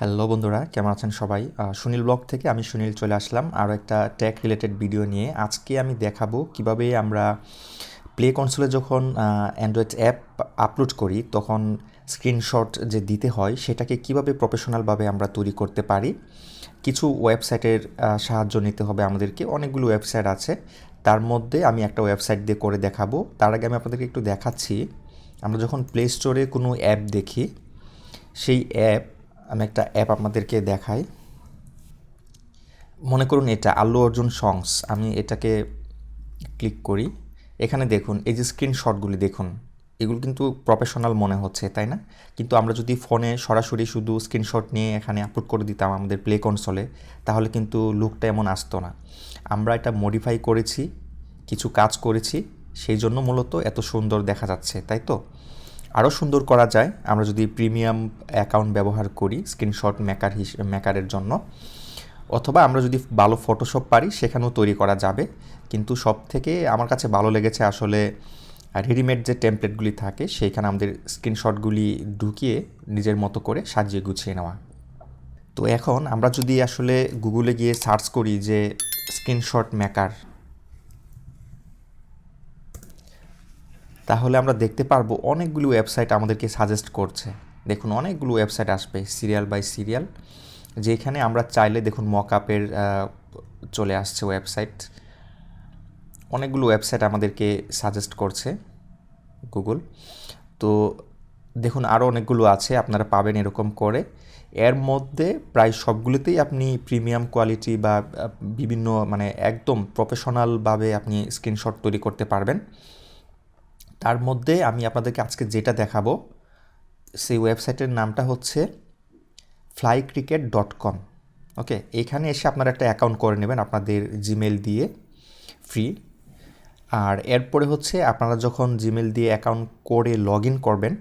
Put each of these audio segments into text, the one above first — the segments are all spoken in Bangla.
হ্যালো বন্ধুরা, কেমন আছেন সবাই? সুনীল ব্লগ থেকে আমি সুনীল চলে আসলাম আরও একটা টেক রিলেটেড ভিডিও নিয়ে। আজকে আমি দেখাবো কিভাবে আমরা প্লে কনসোলে যখন অ্যান্ড্রয়েড অ্যাপ আপলোড করি তখন স্ক্রিনশট যে দিতে হয় সেটাকে কিভাবে প্রফেশনালভাবে আমরা তৈরি করতে পারি। কিছু ওয়েবসাইটের সাহায্য নিতে হবে আমাদেরকে। অনেকগুলো ওয়েবসাইট আছে, তার মধ্যে আমি একটা ওয়েবসাইট দিয়ে করে দেখাবো। তার আগে আমি আপনাদেরকে একটু দেখাচ্ছি, আমরা যখন প্লে স্টোরে কোনো অ্যাপ দেখি, সেই অ্যাপ, আমি একটা অ্যাপ আপনাদেরকে দেখাই। মনে করুন এটা আল্লু অর্জুন সংস, আমি এটাকে ক্লিক করি। এখানে দেখুন এই যে স্ক্রিনশটগুলি দেখুন, এগুলো কিন্তু প্রফেশনাল মনে হচ্ছে, তাই না? কিন্তু আমরা যদি ফোনে সরাসরি শুধু স্ক্রিনশট নিয়ে এখানে আপলোড করে দিতাম আমাদের প্লে কনসোলে, তাহলে কিন্তু লুকটা এমন আসতো না। আমরা এটা মডিফাই করেছি, কিছু কাজ করেছি, সেই জন্য মূলত এত সুন্দর দেখা যাচ্ছে, তাই তো? আরও সুন্দর করা যায় আমরা যদি প্রিমিয়াম অ্যাকাউন্ট ব্যবহার করি স্ক্রিনশট মেকারের জন্য, অথবা আমরা যদি ভালো ফটোশপ পারি সেখানেও তৈরি করা যাবে। কিন্তু সব থেকে আমার কাছে ভালো লেগেছে আসলে রেডিমেড যে টেমপ্লেটগুলি থাকে সেইখানে আমাদের স্ক্রিনশটগুলি ঢুকিয়ে নিজের মতো করে সাজিয়ে গুছিয়ে নেওয়া। তো এখন আমরা যদি আসলে গুগলে গিয়ে সার্চ করি যে স্ক্রিনশট মেকার, তাহলে আমরা দেখতে পারবো অনেকগুলো ওয়েবসাইট আমাদেরকে সাজেস্ট করছে। দেখুন অনেকগুলো ওয়েবসাইট আসবে সিরিয়াল বাই সিরিয়াল, যেখানে আমরা চাইলে দেখুন মকআপের চলে আসছে ওয়েবসাইট। অনেকগুলো ওয়েবসাইট আমাদেরকে সাজেস্ট করছে গুগল। তো দেখুন আরও অনেকগুলো আছে, আপনারা পাবেন এরকম করে। এর মধ্যে প্রায় সবগুলোতেই আপনি প্রিমিয়াম কোয়ালিটি বা বিভিন্ন মানে একদম প্রফেশনালভাবে আপনি স্ক্রিনশট তৈরি করতে পারবেন। তার মধ্যে আমি আপনাদেরকে আজকে যেটা দেখাবো সেই ওয়েবসাইটের নামটা হচ্ছে flycricket.com। ওকে, এখানে এসে আপনারা একটা অ্যাকাউন্ট করে নেবেন আপনাদের জিমেল দিয়ে, ফ্রি। আর এরপরে হচ্ছে আপনারা যখন জিমেল দিয়ে অ্যাকাউন্ট করে লগ ইন করবেন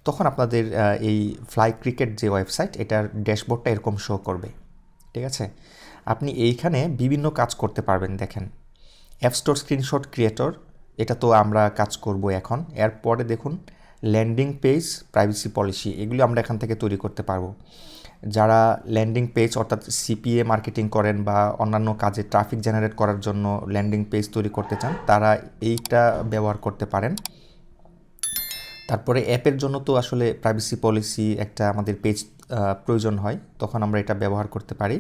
তখন আপনাদের এই ফ্লাই ক্রিকেট যে ওয়েবসাইট, এটার ড্যাশবোর্ডটা এরকম শো করবে। ঠিক আছে, আপনি এইখানে বিভিন্ন কাজ করতে পারবেন। দেখেন অ্যাপ স্টোর স্ক্রিনশট ক্রিয়েটর, এটা তো আমরা কাজ করব এখন। এরপরে দেখুন ল্যান্ডিং পেজ প্রাইভেসি পলিসি, এগুলো আমরা এখান থেকে তৈরি করতে পারবো। যারা ল্যান্ডিং পেজ অর্থাৎ সিপিএ মার্কেটিং করেন বা অন্যান্য কাজে ট্রাফিক জেনারেট করার জন্য ল্যান্ডিং পেজ তৈরি করতে চান, তারা এইটা ব্যবহার করতে পারেন। তারপরে অ্যাপের জন্য তো আসলে প্রাইভেসি পলিসি একটা আমাদের পেজ প্রয়োজন হয়, তখন আমরা এটা ব্যবহার করতে পারি।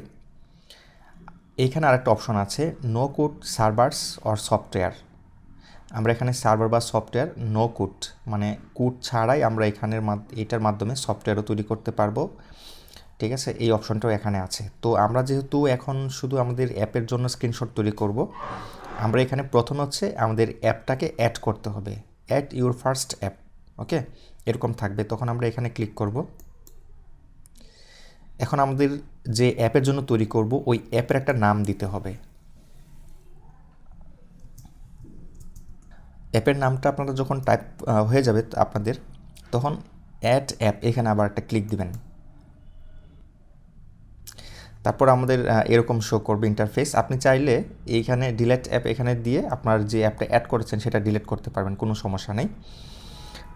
এইখানে আরেকটা অপশন আছে no code servers or software. আমরা এখানে সার্ভার বা সফটওয়্যার নো কোড মানে কোড ছাড়াই আমরা এটার মাধ্যমে সফটওয়্যারও তৈরি করতে পারবো। ঠিক আছে, এই অপশনটাও এখানে আছে। তো আমরা যেহেতু এখন শুধু আমাদের অ্যাপের জন্য স্ক্রিনশট তৈরি করব, আমরা এখানে প্রথম হচ্ছে আমাদের অ্যাপটাকে অ্যাড করতে হবে, অ্যাড ইউর ফার্স্ট অ্যাপ। ওকে, এরকম থাকবে, তখন আমরা এখানে ক্লিক করব। এখন আমাদের যে অ্যাপের জন্য তৈরি করব ওই অ্যাপের একটা নাম দিতে হবে। অ্যাপের নামটা আপনারা যখন টাইপ হয়ে যাবে আপনাদের, তখন অ্যাড অ্যাপ এখানে আবার একটা ক্লিক দিবেন। তারপর আমাদের এরকম শো করবে ইন্টারফেস। আপনি চাইলে এইখানে ডিলেট অ্যাপ এখানে দিয়ে আপনার যে অ্যাপটা অ্যাড করেছেন সেটা ডিলিট করতে পারবেন, কোনো সমস্যা নেই।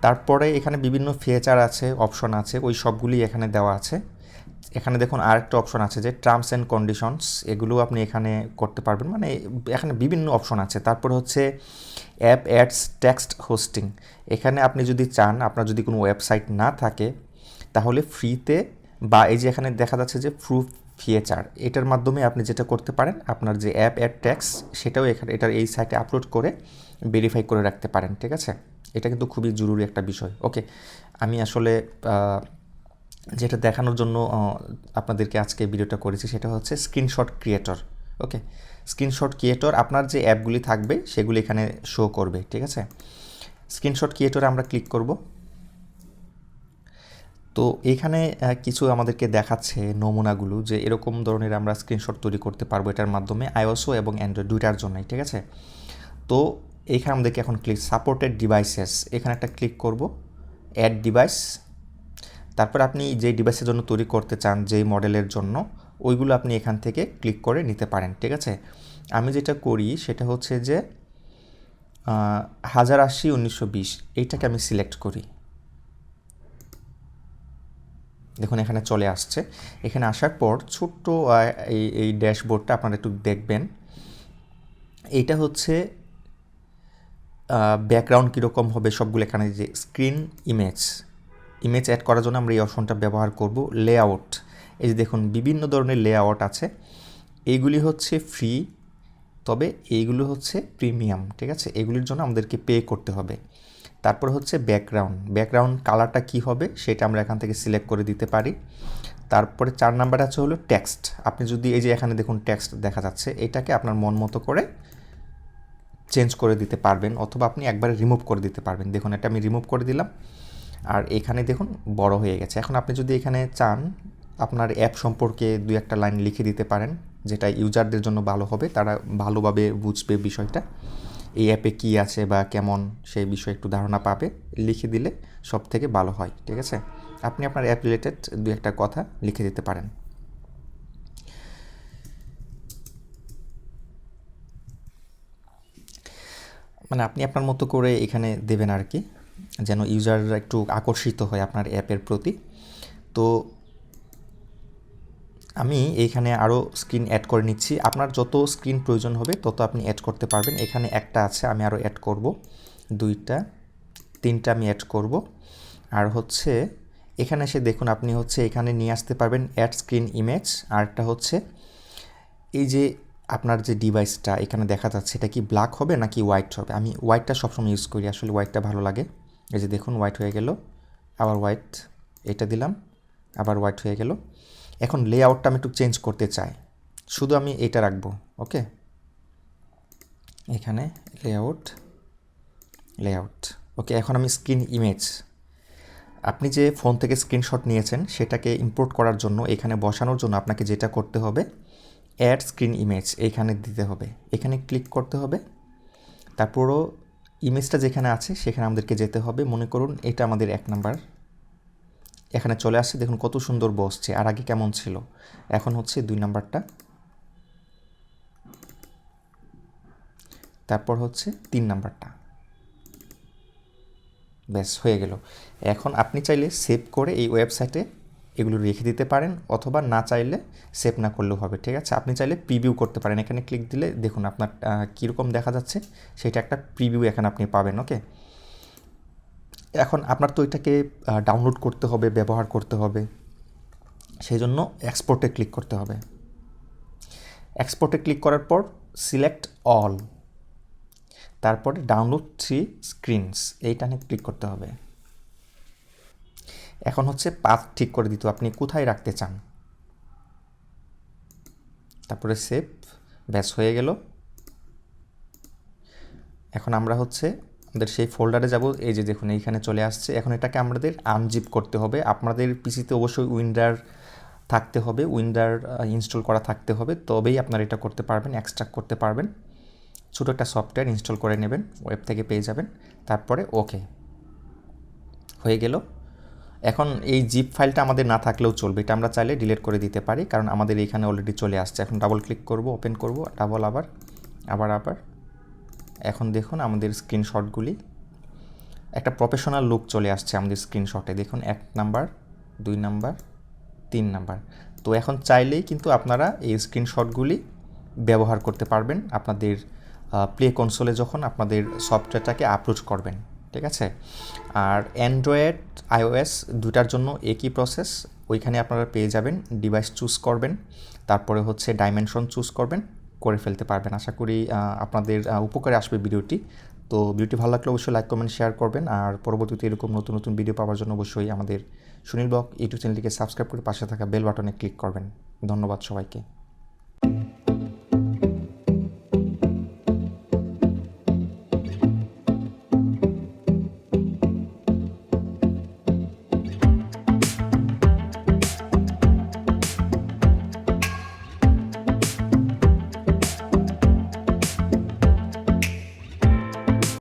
তারপরে এখানে বিভিন্ন ফিচার আছে, অপশন আছে, ওই সবগুলি এখানে দেওয়া আছে। এখানে দেখুন আরেকটা অপশন আছে যে টার্মস অ্যান্ড কন্ডিশনস, এগুলো আপনি এখানে করতে পারবেন, মানে এখানে বিভিন্ন অপশন আছে। তারপরে হচ্ছে অ্যাপ অ্যাডস টেক্সট হোস্টিং, এখানে আপনি যদি চান, আপনার যদি কোনো ওয়েবসাইট না থাকে তাহলে ফ্রিতে, বা এই যে এখানে দেখা যাচ্ছে যে প্রুফ ফিচার, এটার মাধ্যমে আপনি যেটা করতে পারেন আপনার যে অ্যাপ অ্যাড ট্যাক্স সেটাও এখানে এটার এই সাইটে আপলোড করে ভেরিফাই করে রাখতে পারেন। ঠিক আছে, এটা কিন্তু খুবই জরুরি একটা বিষয়। ওকে, আমি আসলে যেটা দেখানোর জন্য আপনাদেরকে আজকে ভিডিওটা করেছি সেটা হচ্ছে স্ক্রিনশট ক্রিয়েটর। ওকে, স্ক্রিনশট ক্রিয়েটর আপনার যে অ্যাপগুলি থাকবে সেগুলি এখানে শো করবে। ঠিক আছে, স্ক্রিনশট ক্রিয়েটরে আমরা ক্লিক করব। তো এখানে কিছু আমাদেরকে দেখাচ্ছে নমুনাগুলো, যে এরকম ধরনের আমরা স্ক্রিনশট তৈরি করতে পারবো এটার মাধ্যমে আইওএসও এবং অ্যান্ড্রয়েড দুইটার জন্যই। ঠিক আছে, তো এইখানে আমাদেরকে এখন ক্লিক সাপোর্টেড ডিভাইসেস, এখানে একটা ক্লিক করব, অ্যাড ডিভাইস। তারপর আপনি যে ডিভাইসের জন্য তৈরি করতে চান, যেই মডেলের জন্য, ওইগুলো আপনি এখান থেকে ক্লিক করে নিতে পারেন। ঠিক আছে, আমি যেটা করি সেটা হচ্ছে যে 1080 1920 এইটাকে আমি সিলেক্ট করি। দেখুন এখানে চলে আসছে। এখানে আসার পর ছোট্ট এই ড্যাশবোর্ডটা আপনারা একটু দেখবেন। এইটা হচ্ছে ব্যাকগ্রাউন্ড কীরকম হবে সবগুলো এখানে, যে স্ক্রিন ইমেজ অ্যাড করার জন্য আমরা এই অপশনটা ব্যবহার করব। লেআউট, এই যে দেখুন বিভিন্ন ধরনের লেআউট আছে। এইগুলি হচ্ছে ফ্রি, তবে এইগুলো হচ্ছে প্রিমিয়াম, ঠিক আছে? এগুলির জন্য আমাদেরকে পে করতে হবে। তারপর হচ্ছে ব্যাকগ্রাউন্ড কালারটা কি হবে সেটা আমরা এখান থেকে সিলেক্ট করে দিতে পারি। তারপরে 4 নাম্বার আছে হলো টেক্সট। আপনি যদি এই যে এখানে দেখুন টেক্সট দেখা যাচ্ছে, এটাকে আপনার মন মতো করে চেঞ্জ করে দিতে পারবেন, অথবা আপনি একবারে রিমুভ করে দিতে পারবেন। দেখুন এটা আমি রিমুভ করে দিলাম, আর এখানে দেখুন বড় হয়ে গেছে। এখন আপনি যদি এখানে চান আপনার অ্যাপ সম্পর্কে 2-1টা লাইন লিখে দিতে পারেন, যেটা ইউজারদের জন্য ভালো হবে, তারা ভালোভাবে বুঝবে বিষয়টা, এই অ্যাপে কী আছে বা কেমন সেই বিষয়ে একটু ধারণা পাবে। লিখে দিলে সব থেকে ভালো হয়, ঠিক আছে? আপনি আপনার অ্যাপ রিলেটেড 2-1টা কথা লিখে দিতে পারেন। মানে আপনি আপনার মতো করে এখানে দেবেন আর কি, যেন ইউজাররা একটু আকর্ষিত হয় আপনার অ্যাপের প্রতি। তো আমি এইখানে আরও স্ক্রিন অ্যাড করে নিচ্ছি। আপনার যত স্ক্রিন প্রয়োজন হবে তত আপনি অ্যাড করতে পারবেন। এখানে একটা আছে, আমি আরও অ্যাড করব, 2টা 3টা আমি অ্যাড করব। আর হচ্ছে এখানে এসে দেখুন আপনি হচ্ছে এখানে নিয়ে আসতে পারবেন অ্যাড স্ক্রিন ইমেজ। আরটা হচ্ছে এই যে আপনার যে ডিভাইসটা এখানে দেখা যাচ্ছে, এটা কি ব্ল্যাক হবে নাকি হোয়াইট হবে? আমি হোয়াইটটা সবসময় ইউজ করি, আসলে হোয়াইটটা ভালো লাগে। এই যে দেখুন হোয়াইট হয়ে গেল, আবার হোয়াইট, এটা দিলাম, আবার হোয়াইট হয়ে গেল। এখন লেআউটটা আমি একটু চেঞ্জ করতে চাই, শুধু আমি এটা রাখবো। ওকে, এখানে লেআউট ওকে। এখন আমি স্ক্রিন ইমেজ, আপনি যে ফোন থেকে স্ক্রিনশট নিয়েছেন সেটাকে ইম্পোর্ট করার জন্য, এখানে বসানোর জন্য আপনাকে যেটা করতে হবে, অ্যাড স্ক্রিন ইমেজ এইখানে দিতে হবে, এখানে ক্লিক করতে হবে। তারপরও ইমেজটা যেখানে আছে সেখানে আমাদেরকে যেতে হবে। মনে করুন এটা আমাদের 1 নাম্বার, এখানে চলে আসছে, দেখুন কত সুন্দর বসছে। আর আগে কেমন ছিল, এখন হচ্ছে 2 নাম্বারটা, তারপর হচ্ছে 3 নাম্বারটা, ব্যাস হয়ে গেল। এখন আপনি চাইলে সেভ করে এই ওয়েবসাইটে এগুলো রেখে দিতে পারেন, অথবা না চাইলে সেভ না করলেও হবে, ঠিক আছে? আপনি চাইলে প্রিভিউ করতে পারেন, এখানে ক্লিক দিলে দেখুন আপনার কীরকম দেখা যাচ্ছে সেটা একটা প্রিভিউ এখানে আপনি পাবেন। ওকে, এখন আপনার তো এটাকে ডাউনলোড করতে হবে, ব্যবহার করতে হবে, সেই জন্য এক্সপোর্টে ক্লিক করতে হবে। এক্সপোর্টে ক্লিক করার পর সিলেক্ট অল, তারপরে ডাউনলোড 3 স্ক্রিনস এইটানে ক্লিক করতে হবে। এখন হচ্ছে পাথ ঠিক করে দিতে, আপনি কোথায় রাখতে চান, তারপরে সেভ, ব্যাস হয়ে গেল। এখন আমরা হচ্ছে আমাদের সেই ফোল্ডারে যাব, এই যে দেখুন এইখানে চলে আসছে। এখন এটাকে আমাদের আনজিপ করতে হবে। আপনাদের পিসিতে অবশ্যই উইন্ডার থাকতে হবে, উইন্ডার ইনস্টল করা থাকতে হবে, তবেই আপনারা এটা করতে পারবেন, এক্সট্রাক্ট করতে পারবেন। ছোটো একটা সফটওয়্যার ইনস্টল করে নেবেন, ওয়েব থেকে পেয়ে যাবেন। তারপরে ওকে হয়ে গেল। এখন এই জিপ ফাইলটা আমাদের না থাকলেও চলবে, এটা আমরা চাইলে ডিলিট করে দিতে পারি, কারণ আমাদের এইখানে অলরেডি চলে আসছে। এখন ডাবল ক্লিক করব, ওপেন করব, ডাবল আবার। এখন দেখুন আমাদের স্ক্রিনশটগুলি একটা প্রফেশনাল লুক চলে আসছে আমাদের স্ক্রিনশটে। দেখুন 1 নাম্বার, 2 নাম্বার, 3 নাম্বার। তো এখন চাইলেই কিন্তু আপনারা এই স্ক্রিনশটগুলি ব্যবহার করতে পারবেন আপনাদের প্লে কনসোলে যখন আপনাদের সফটওয়্যারটাকে আপলোড করবেন, ঠিক আছে? আর অ্যান্ড্রয়েড আইওএস দুটার জন্য একই প্রসেস, ওইখানে আপনারা পেয়ে যাবেন। ডিভাইস চুজ করবেন, তারপরে হচ্ছে ডাইমেনশন চুজ করবেন, করে ফেলতে পারবেন। আশা করি আপনাদের উপকারে আসবে ভিডিওটি। তো ভিডিওটি ভালো লাগলে অবশ্যই লাইক, কমেন্ট, শেয়ার করবেন। আর পরবর্তীতে এরকম নতুন নতুন ভিডিও পাওয়ার জন্য অবশ্যই আমাদের সুনীল ব্লগ ইউটিউব চ্যানেলটিকে সাবস্ক্রাইব করে পাশে থাকা বেল বাটনে ক্লিক করবেন। ধন্যবাদ সবাইকে।